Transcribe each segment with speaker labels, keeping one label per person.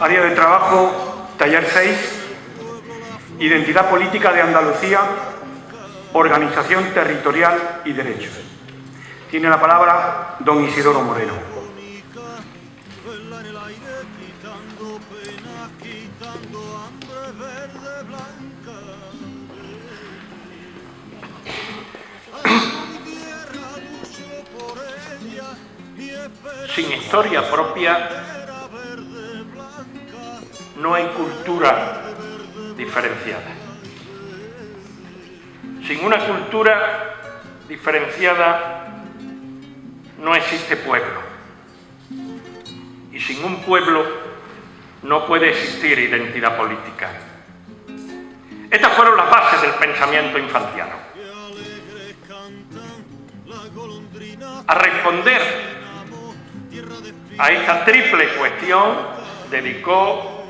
Speaker 1: Área de trabajo, taller 6, Identidad política de Andalucía, organización territorial y derechos. Tiene la palabra don Isidoro Moreno.
Speaker 2: Sin historia propia no hay cultura diferenciada. Sin una cultura diferenciada no existe pueblo. Y sin un pueblo no puede existir identidad política. Estas fueron las bases del pensamiento infantiano. A responder a esta triple cuestión dedicó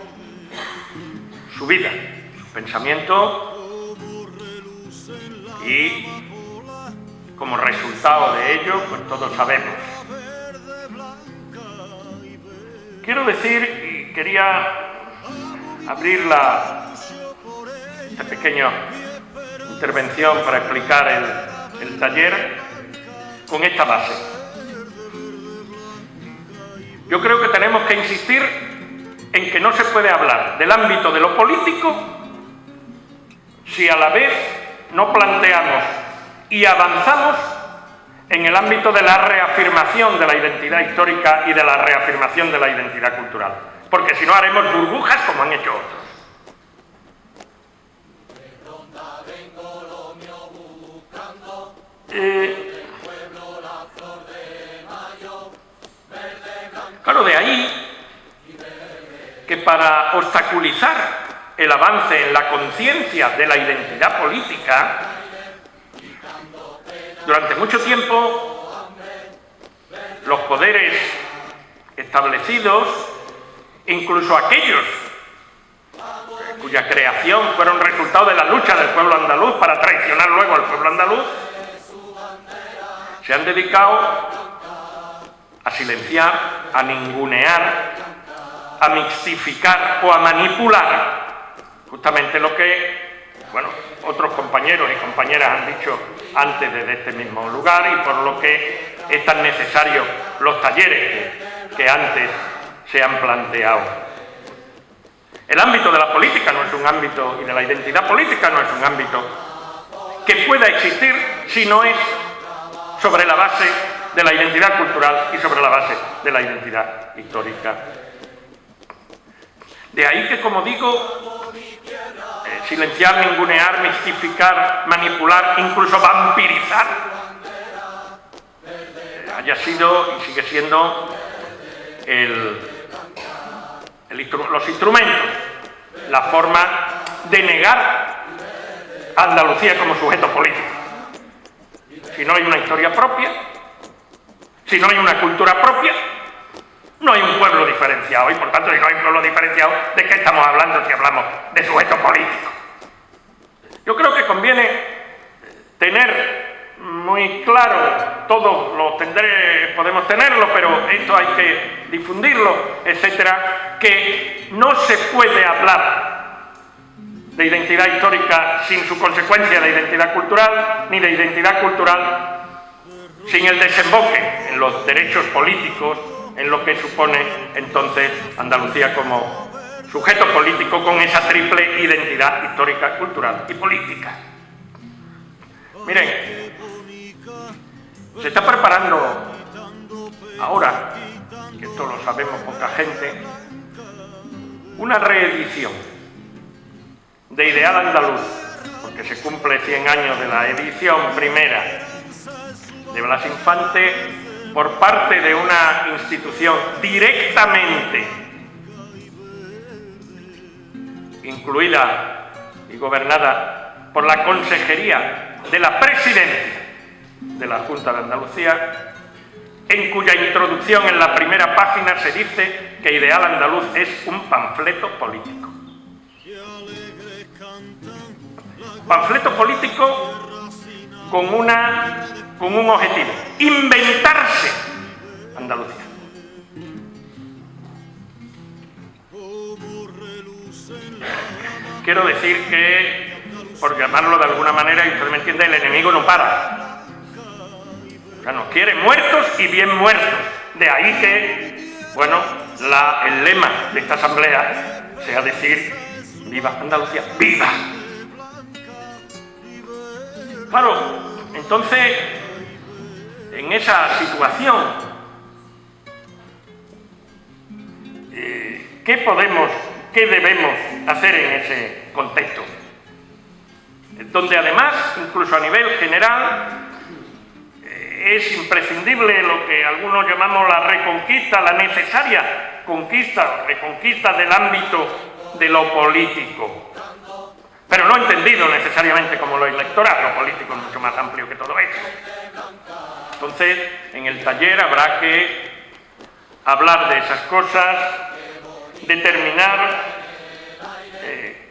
Speaker 2: su vida, su pensamiento, y como resultado de ello, pues todos sabemos. Quiero decir, y quería abrir esta pequeña intervención para explicar el taller con esta base. Yo creo que tenemos que insistir en que no se puede hablar del ámbito de lo político si a la vez no planteamos y avanzamos en el ámbito de la reafirmación de la identidad histórica y de la reafirmación de la identidad cultural. Porque si no haremos burbujas como han hecho otros. Claro, de ahí que para obstaculizar el avance en la conciencia de la identidad política, durante mucho tiempo los poderes establecidos, incluso aquellos cuya creación fueron resultado de la lucha del pueblo andaluz para traicionar luego al pueblo andaluz, se han dedicado a silenciar, a ningunear, a mixtificar o a manipular justamente lo que, bueno, otros compañeros y compañeras han dicho antes desde este mismo lugar, y por lo que es tan necesario los talleres que antes se han planteado. El ámbito de la política no es un ámbito, y de la identidad política no es un ámbito que pueda existir si no es sobre la base de la identidad cultural y sobre la base de la identidad histórica. De ahí que, como digo, silenciar, ningunear, mistificar, manipular, incluso vampirizar, haya sido y sigue siendo los instrumentos, la forma de negar a Andalucía como sujeto político. Si no hay una historia propia, si no hay una cultura propia, no hay un pueblo diferenciado, y por tanto, si no hay un pueblo diferenciado, ¿de qué estamos hablando si hablamos de sujeto político? Yo creo que conviene tener muy claro, todos lo podemos tenerlo, pero esto hay que difundirlo, etcétera, que no se puede hablar de identidad histórica sin su consecuencia de identidad cultural, ni de identidad cultural sin el desemboque en los derechos políticos, en lo que supone entonces Andalucía como sujeto político con esa triple identidad histórica, cultural y política. Miren, se está preparando ahora, que esto lo sabemos poca gente, una reedición de Ideal Andaluz, porque se cumple 100 años de la edición primera de Blas Infante, por parte de una institución directamente incluida y gobernada por la Consejería de la Presidencia de la Junta de Andalucía, en cuya introducción en la primera página se dice que Ideal Andaluz es un panfleto político. Panfleto político con un objetivo: inventarse Andalucía. quiero decir que, por llamarlo de alguna manera, y usted me entiende, el enemigo no para. O sea, nos quiere muertos y bien muertos. De ahí que, bueno, el lema de esta asamblea sea decir: ¡viva Andalucía! ¡Viva! Claro, entonces, en esa situación, ¿qué debemos hacer en ese contexto? Donde además, incluso a nivel general, es imprescindible lo que algunos llamamos la reconquista, la necesaria conquista, reconquista del ámbito de lo político. Pero no entendido necesariamente como lo electoral, lo político es mucho más amplio que todo eso. Entonces, en el taller habrá que hablar de esas cosas, determinar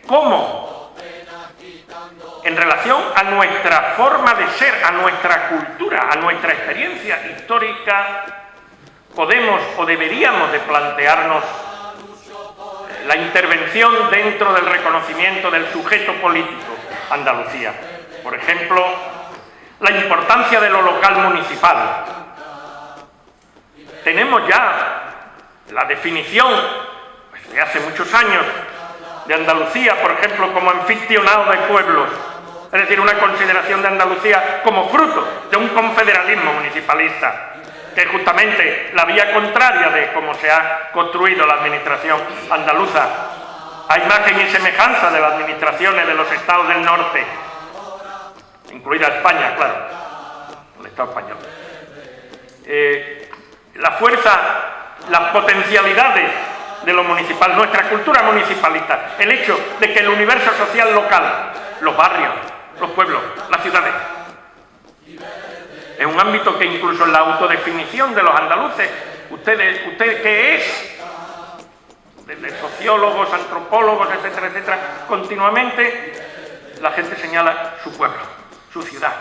Speaker 2: cómo, en relación a nuestra forma de ser, a nuestra cultura, a nuestra experiencia histórica, podemos o deberíamos de plantearnos la intervención dentro del reconocimiento del sujeto político Andalucía. Por ejemplo, la importancia de lo local municipal. Tenemos ya la definición, pues, de hace muchos años, de Andalucía, por ejemplo, como anfitrionado de pueblos. Es decir, una consideración de Andalucía como fruto de un confederalismo municipalista, que es justamente la vía contraria de cómo se ha construido la administración andaluza, a imagen y semejanza de las administraciones de los estados del norte, incluida España, claro, el Estado español. La fuerza, las potencialidades de lo municipal, nuestra cultura municipalista, el hecho de que el universo social local, los barrios, los pueblos, las ciudades, es un ámbito que incluso en la autodefinición de los andaluces, ¿usted qué es? Desde sociólogos, antropólogos, etcétera, etcétera, continuamente la gente señala su pueblo, su ciudad.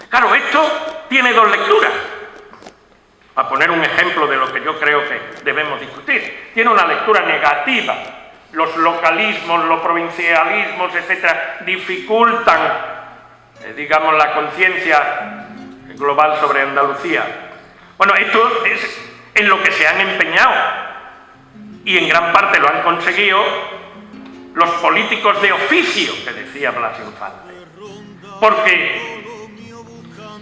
Speaker 2: Claro, esto tiene dos lecturas. A poner un ejemplo de lo que yo creo que debemos discutir. Tiene una lectura negativa. Los localismos, los provincialismos, etcétera, dificultan, digamos, la conciencia global sobre Andalucía. Bueno, esto es en lo que se han empeñado, y en gran parte lo han conseguido, los políticos de oficio, que decía Blas Infante. Porque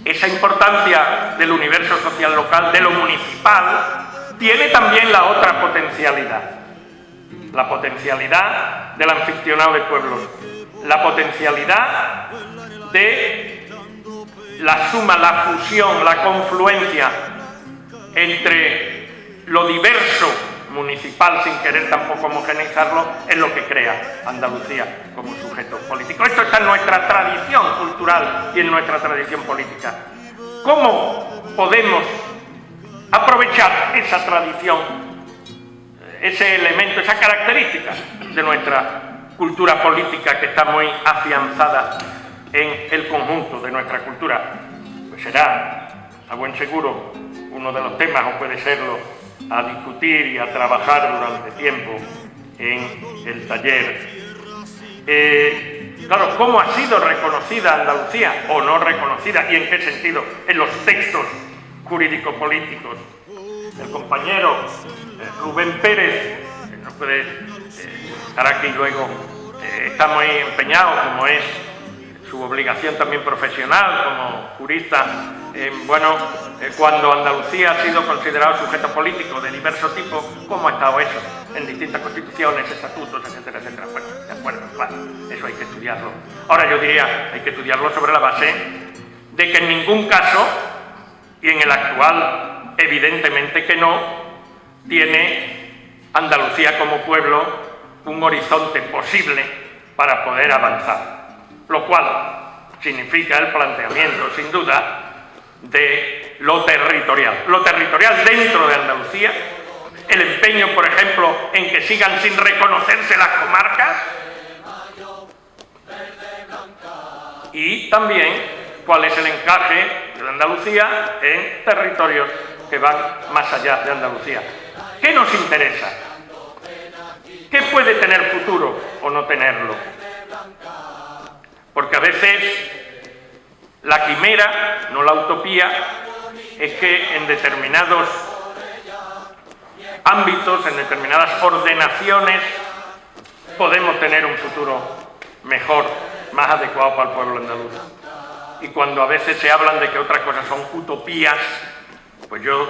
Speaker 2: esa importancia del universo social local, de lo municipal, tiene también la otra potencialidad. La potencialidad del anfitrionado de pueblos. La potencialidad de la suma, la fusión, la confluencia entre lo diverso municipal, sin querer tampoco homogeneizarlo, es lo que crea Andalucía como sujeto político. Esto está en nuestra tradición cultural y en nuestra tradición política. ¿Cómo podemos aprovechar esa tradición, ese elemento, esa característica de nuestra cultura política que está muy afianzada en el conjunto de nuestra cultura? Pues será, a buen seguro, uno de los temas, o puede serlo, a discutir y a trabajar durante tiempo en el taller. Claro, ¿cómo ha sido reconocida Andalucía o no reconocida y en qué sentido? En los textos jurídico-políticos. El compañero Rubén Pérez, que no puede estar aquí luego, está muy empeñado, como es su obligación también profesional como jurista, cuando Andalucía ha sido considerado sujeto político de diverso tipo, ¿cómo ha estado eso? En distintas constituciones, estatutos, etcétera, etcétera. Bueno, de acuerdo, claro, eso hay que estudiarlo. Ahora yo diría, hay que estudiarlo sobre la base de que en ningún caso, y en el actual evidentemente que no, tiene Andalucía como pueblo un horizonte posible para poder avanzar. Lo cual significa el planteamiento, sin duda, de lo territorial. Lo territorial dentro de Andalucía, el empeño, por ejemplo, en que sigan sin reconocerse las comarcas, y también cuál es el encaje de Andalucía en territorios que van más allá de Andalucía. ¿Qué nos interesa? ¿Qué puede tener futuro o no tenerlo? Porque a veces la quimera, no la utopía, es que en determinados ámbitos, en determinadas ordenaciones, podemos tener un futuro mejor, más adecuado para el pueblo andaluz. Y cuando a veces se hablan de que otras cosas son utopías, pues yo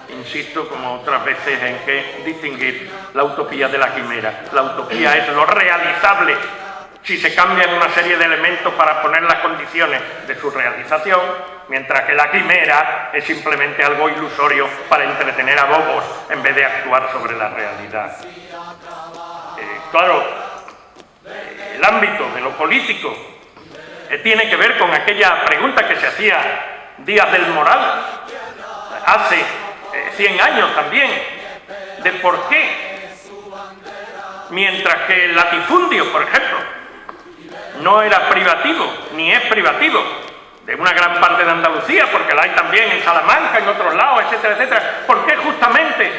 Speaker 2: insisto, como otras veces, en que distinguir la utopía de la quimera. La utopía es lo realizable si se cambian una serie de elementos para poner las condiciones de su realización, mientras que la quimera es simplemente algo ilusorio para entretener a bobos en vez de actuar sobre la realidad. Claro, el ámbito de lo político tiene que ver con aquella pregunta que se hacía Díaz del Moral hace 100 años también, de por qué, mientras que el latifundio, por ejemplo, no era privativo, ni es privativo, de una gran parte de Andalucía, porque la hay también en Salamanca, en otros lados, etcétera, etcétera. ¿Por qué justamente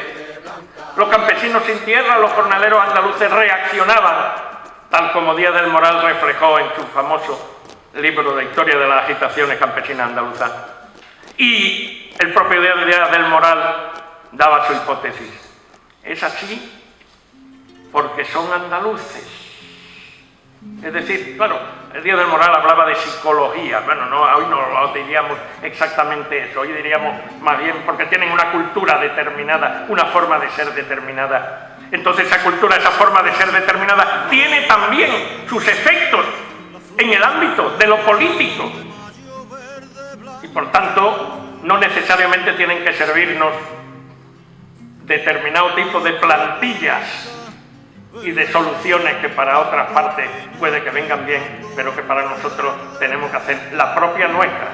Speaker 2: los campesinos sin tierra, los jornaleros andaluces reaccionaban, tal como Díaz del Moral reflejó en su famoso libro de historia de las agitaciones campesinas andaluzas? Y el propio Díaz del Moral daba su hipótesis. Es así porque son andaluces. Es decir, claro, el Díaz del Moral hablaba de psicología. Bueno, no, hoy no lo diríamos exactamente eso. Hoy diríamos más bien porque tienen una cultura determinada, una forma de ser determinada. Entonces esa cultura, esa forma de ser determinada tiene también sus efectos en el ámbito de lo político. Y por tanto, no necesariamente tienen que servirnos determinado tipo de plantillas y de soluciones que para otras partes puede que vengan bien, pero que para nosotros tenemos que hacer la propia nuestra,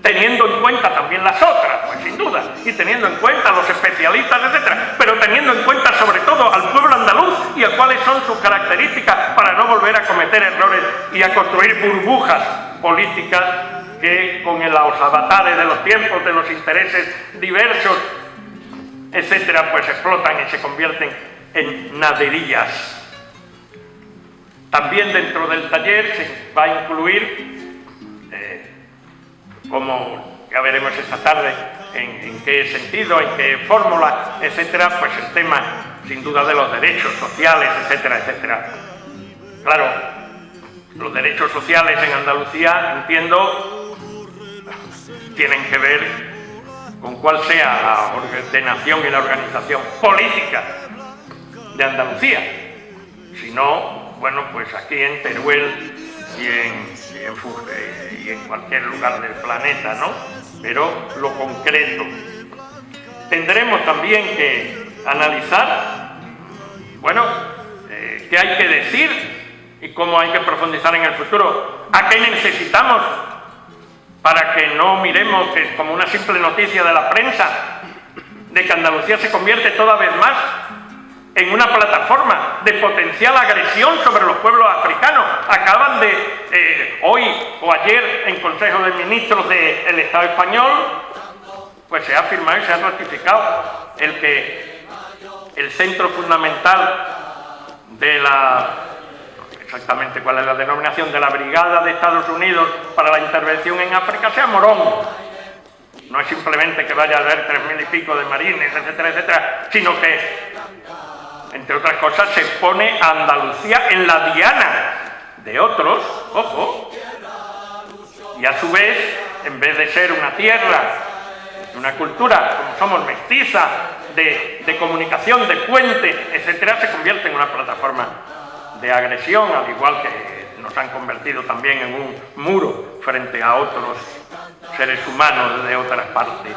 Speaker 2: teniendo en cuenta también las otras, pues sin duda, y teniendo en cuenta a los especialistas, etcétera, pero teniendo en cuenta sobre todo al pueblo andaluz y a cuáles son sus características para no volver a cometer errores y a construir burbujas políticas que con los avatares de los tiempos, de los intereses diversos, etcétera, pues explotan y se convierten en naderías. También dentro del taller se va a incluir, como ya veremos esta tarde, en qué sentido, en qué fórmula, etcétera, pues el tema, sin duda, de los derechos sociales, etcétera, etcétera. Claro, los derechos sociales en Andalucía, entiendo, tienen que ver con cuál sea la ordenación y la organización política de Andalucía. Si no, bueno, pues aquí en Teruel y en cualquier lugar del planeta, ¿no? Pero lo concreto. Tendremos también que analizar, bueno, qué hay que decir y cómo hay que profundizar en el futuro. ¿A qué necesitamos para que no miremos que como una simple noticia de la prensa de que Andalucía se convierte toda vez más en una plataforma de potencial agresión sobre los pueblos africanos? Acaban de, hoy o ayer, en Consejo de Ministros del Estado español, pues se ha firmado y se ha ratificado el que el centro fundamental de exactamente cuál es la denominación, de la Brigada de Estados Unidos para la intervención en África sea Morón. No es simplemente que vaya a haber 3.000 y pico de marines, etcétera, etcétera, sino que, entre otras cosas, se pone a Andalucía en la diana de otros, ojo, y a su vez, en vez de ser una tierra, una cultura, como somos, mestiza, de comunicación, de puente, etcétera, se convierte en una plataforma de agresión, al igual que nos han convertido también en un muro frente a otros seres humanos de otras partes.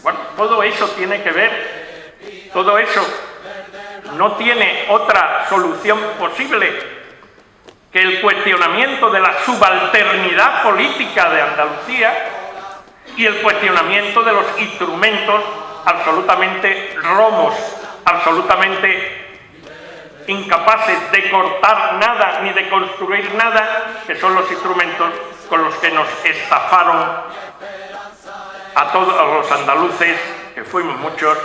Speaker 2: Bueno, todo eso tiene que ver, todo eso no tiene otra solución posible que el cuestionamiento de la subalternidad política de Andalucía y el cuestionamiento de los instrumentos absolutamente romos, absolutamente incapaces de cortar nada ni de construir nada, que son los instrumentos con los que nos estafaron a todos los andaluces que fuimos muchos,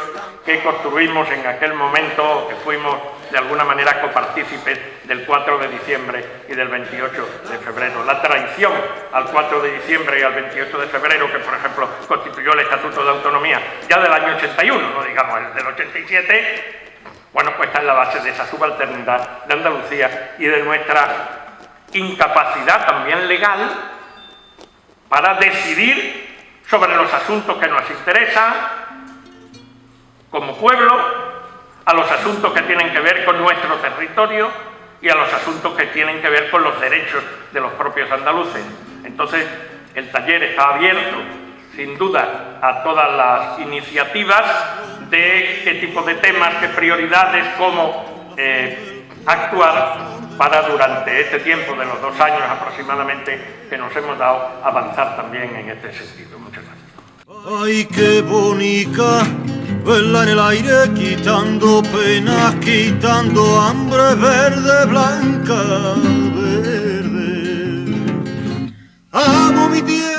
Speaker 2: que construimos en aquel momento, que fuimos de alguna manera copartícipes del 4 de diciembre y del 28 de febrero. La traición al 4 de diciembre y al 28 de febrero, que por ejemplo constituyó el Estatuto de Autonomía ya del año 81, no digamos el del 87, bueno, pues está en la base de esa subalternidad de Andalucía y de nuestra incapacidad también legal para decidir sobre los asuntos que nos interesan como pueblo, a los asuntos que tienen que ver con nuestro territorio y a los asuntos que tienen que ver con los derechos de los propios andaluces. Entonces, el taller está abierto, sin duda, a todas las iniciativas de qué tipo de temas, qué prioridades, cómo actuar para durante este tiempo de los 2 años aproximadamente que nos hemos dado avanzar también en este sentido. Muchas gracias.
Speaker 3: Ay, qué bonita, verla en el aire, quitando penas, quitando hambre, verde, blanca, verde. Amo mi tierra.